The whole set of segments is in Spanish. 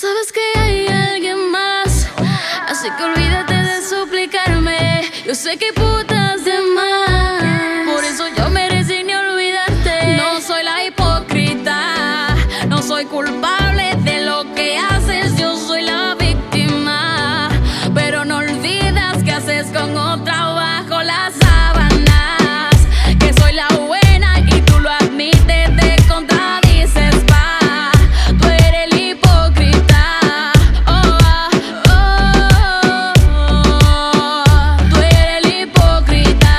sabes que hay alguien más, así que olvídate de suplicarme. Yo sé que putas de más, por eso yo me resigné a olvidarte. No soy la hipócrita, no soy culpable de lo que haces, yo soy la víctima. Pero no olvidas que haces con otra bajo las sábanas, que soy la buena y tú lo admites, te contradices, pa. Tú eres el hipócrita, tú eres el hipócrita,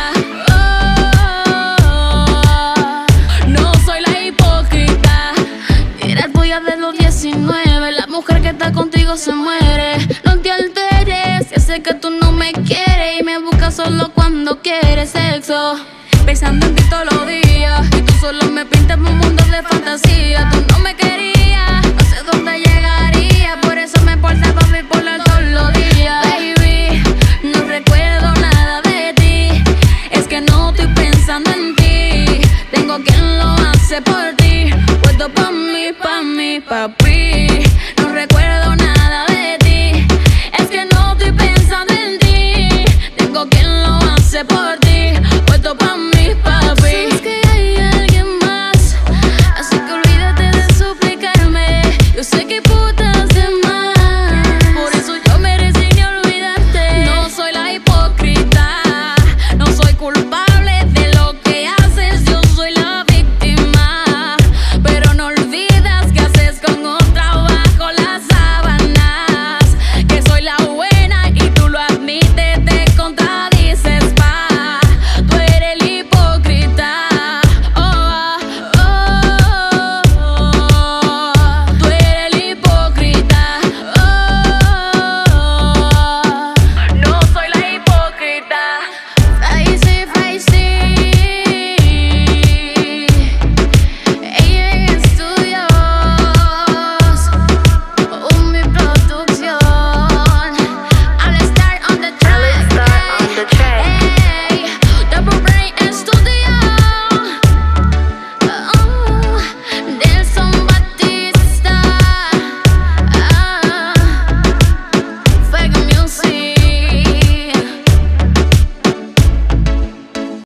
no soy la hipócrita. Eres tuya de los 19, la mujer que está contigo se muere. No te alteres, que sé que tú no me quieres y me buscas solo cuando quieres sexo. Pensando en ti todos los días y tú solo me pintas un mundo de fantasía. Tú no me querías, no sé dónde llegaría, por eso me portaba bipolar todos los días. Baby, no recuerdo nada de ti, es que no estoy pensando en ti. Tengo quien lo hace por ti, puesto pa' mí, papi. No recuerdo nada de ti, es que no estoy pensando en ti. Tengo quien lo hace por ti, puesto pa' mí, papi. Sabes que hay alguien más, así que olvídate de suplicarme. Yo sé que